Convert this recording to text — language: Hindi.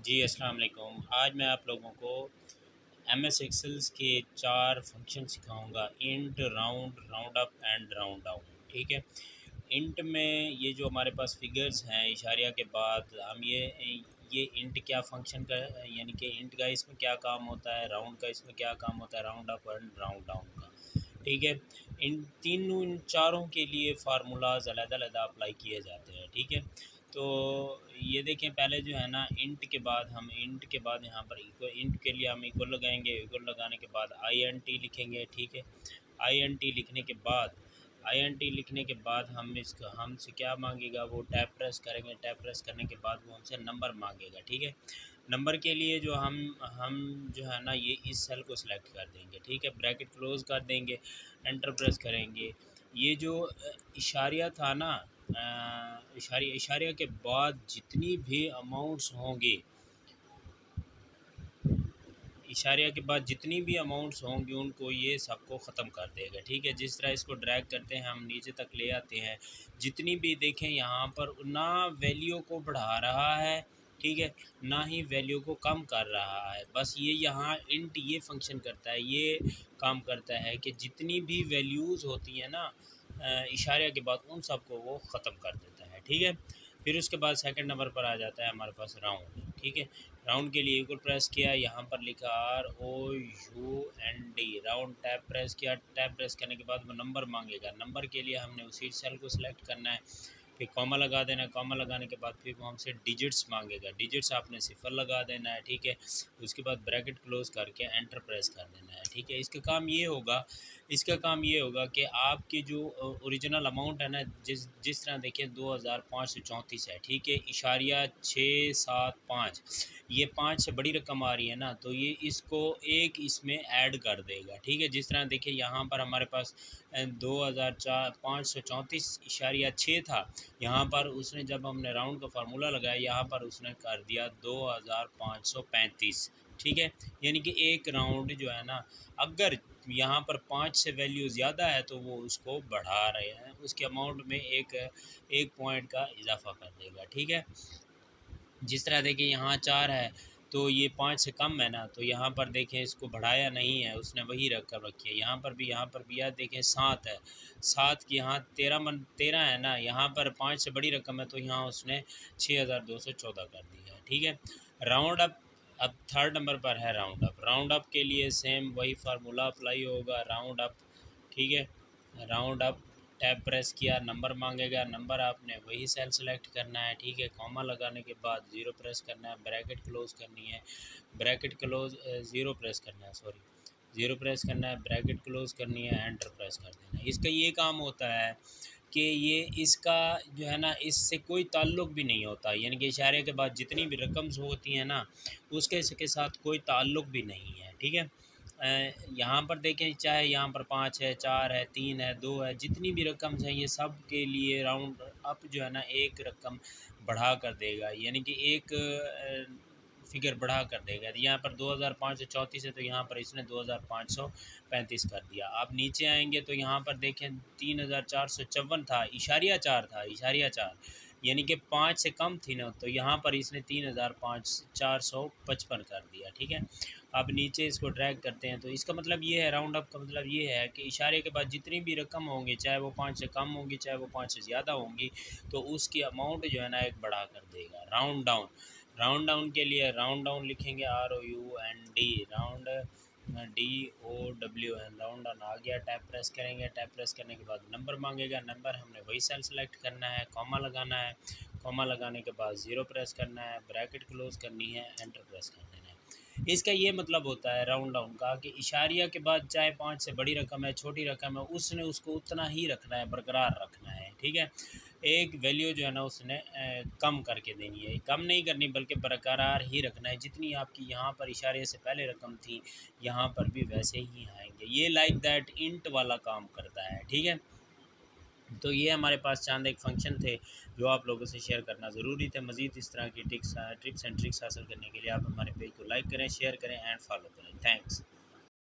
जी अस्सलाम वालेकुम। आज मैं आप लोगों को एमएस एक्सेल्स के 4 फंक्शन सिखाऊंगा। Int, round, round up and round down. ठीक है। इंट में ये जो हमारे पास फिगर्स हैं इशारिया के बाद हम ये इंट क्या फंक्शन का, यानी कि इंट का इसमें क्या काम होता है, राउंड का इसमें क्या काम होता है, round up and round down का। ठीक है। इन चारों के लिए फार्मूलाज अलग-अलग अप्लाई किए जाते हैं। ठीक है। तो ये देखें, पहले जो है ना इंट के बाद यहाँ पर इक्वल, इंट के लिए हम इक्वल लगाएंगे। इक्वल लगाने के बाद INT लिखेंगे। ठीक है। INT लिखने के बाद हम इसका हमसे क्या मांगेगा, वो टैब प्रेस करेंगे। टैब प्रेस करने के बाद वो हमसे नंबर मांगेगा। ठीक है। नंबर के लिए जो हम जो है ना ये इस सेल को सिलेक्ट कर देंगे। ठीक है। ब्रैकेट क्लोज कर देंगे, एंटर प्रेस करेंगे। ये जो इशारिया था ना, इशारिया के बाद जितनी भी अमाउंट्स होंगे, इशारिया के बाद जितनी भी अमाउंट्स होंगी उनको ये सबको ख़त्म कर देगा। ठीक है। जिस तरह इसको ड्रैग करते हैं हम नीचे तक ले आते हैं, जितनी भी देखें यहाँ पर ना वैल्यू को बढ़ा रहा है, ठीक है, ना ही वैल्यू को कम कर रहा है। बस ये यहाँ इंट ये फंक्शन करता है, ये काम करता है कि जितनी भी वैल्यूज़ होती हैं ना इशारिया के बाद, उन सबको वो ख़त्म कर देता है। ठीक है। फिर उसके बाद सेकंड नंबर पर आ जाता है हमारे पास राउंड। ठीक है। राउंड के लिए इक्वल प्रेस किया, यहाँ पर लिखा ROUND, राउंड। टैब प्रेस किया। टैब प्रेस करने के बाद वो नंबर मांगेगा। नंबर के लिए हमने उसी सेल को सिलेक्ट करना है, फिर कॉमा लगा देना है। कॉमा लगाने के बाद फिर वो हमसे डिजिट्स मांगेगा। डिजिट्स आपने सिफर लगा देना है। ठीक है। उसके बाद ब्रैकेट क्लोज करके एंटर प्रेस कर देना है। ठीक है। इसका काम ये होगा कि आपकी जो ओरिजिनल अमाउंट है ना, जिस तरह देखिए 2534 है। ठीक है। इशारिया 675, ये 5 से बड़ी रकम आ रही है ना, तो ये इसको एक इसमें ऐड कर देगा। ठीक है। जिस तरह देखिए यहाँ पर हमारे पास 2534.6 था, यहाँ पर उसने जब हमने राउंड का फार्मूला लगाया, यहाँ पर उसने कर दिया 2535। ठीक है। यानी कि एक राउंड जो है ना, अगर यहाँ पर 5 से वैल्यू ज़्यादा है तो वो उसको बढ़ा रहे हैं, उसके अमाउंट में एक पॉइंट का इजाफा कर देगा। ठीक है। जिस तरह देखिए यहाँ 4 है तो ये 5 से कम है ना, तो यहाँ पर देखें इसको बढ़ाया नहीं है, उसने वही रकम रखी है। यहाँ पर भी यार देखें 7 है, 7 की यहाँ 13 है ना, यहाँ पर 5 से बड़ी रकम है तो यहाँ उसने 6214 कर दिया है। ठीक है। राउंड अप, अब थर्ड नंबर पर है राउंड अप। राउंड अप के लिए सेम वही फार्मूला अप्लाई होगा, राउंड अप। ठीक है। राउंड अप, टैब प्रेस किया, नंबर मांगेगा। नंबर आपने वही सेल सेलेक्ट करना है। ठीक है। कॉमा लगाने के बाद ज़ीरो प्रेस करना है, ब्रैकेट क्लोज करनी है। ब्रैकेट क्लोज ज़ीरो प्रेस करना है, सॉरी, ज़ीरो प्रेस करना है, ब्रैकेट क्लोज करनी है, एंटर प्रेस कर देना है। इसका ये काम होता है कि ये इसका जो है ना, इससे कोई ताल्लुक़ भी नहीं होता, यानी कि इशारे के बाद जितनी भी रकम्स होती हैं ना, उसके साथ कोई ताल्लुक़ भी नहीं है। ठीक है। यहाँ पर देखें, चाहे यहाँ पर 5 है, 4 है, 3 है, 2 है, जितनी भी रकम है ये सब के लिए राउंड अप जो है ना एक रकम बढ़ा कर देगा, यानी कि एक फिगर बढ़ा कर देगा। यहाँ पर 2534 है तो यहाँ पर इसने 2535 कर दिया। आप नीचे आएंगे तो यहाँ पर देखें 3454 था, इशारिया 4 था, इशारिया 4, यानी कि 5 से कम थी ना, तो यहाँ पर इसने 3455 कर दिया। ठीक है। अब नीचे इसको ड्रैग करते हैं तो इसका मतलब ये है, राउंड अप का मतलब ये है कि इशारे के बाद जितनी भी रकम होंगी, चाहे वो 5 से कम होंगी, चाहे वो 5 से ज़्यादा होंगी, तो उसकी अमाउंट जो है ना एक बढ़ा कर देगा। राउंड डाउन, राउंड डाउन के लिए राउंड डाउन लिखेंगे ROUND, round DOWN, round down आ गया। टैब प्रेस करेंगे। टैब प्रेस करने के बाद नंबर मांगेगा। नंबर हमने वही सेल सेलेक्ट करना है, कॉमा लगाना है। कॉमा लगाने के बाद ज़ीरो प्रेस करना है, ब्रैकेट क्लोज करनी है, एंटर प्रेस कर देना है। इसका ये मतलब होता है राउंड डाउन का कि इशारिया के बाद चाहे 5 से बड़ी रकम है, छोटी रकम है, उसने उसको उतना ही रखना है, बरकरार रखना है। ठीक है। एक वैल्यू जो है ना उसने कम करके देनी है, कम नहीं करनी बल्कि बरकरार ही रखना है। जितनी आपकी यहाँ पर इशारे से पहले रकम थी, यहाँ पर भी वैसे ही आएंगे। ये लाइक दैट इंट वाला काम करता है। ठीक है। तो ये हमारे पास चंद एक फ़ंक्शन थे जो आप लोगों से शेयर करना ज़रूरी थे। मज़ीद इस तरह की टिप्स एंड ट्रिक्स हासिल करने के लिए आप हमारे पेज को लाइक करें, शेयर करें एंड फॉलो करें। थैंक्स।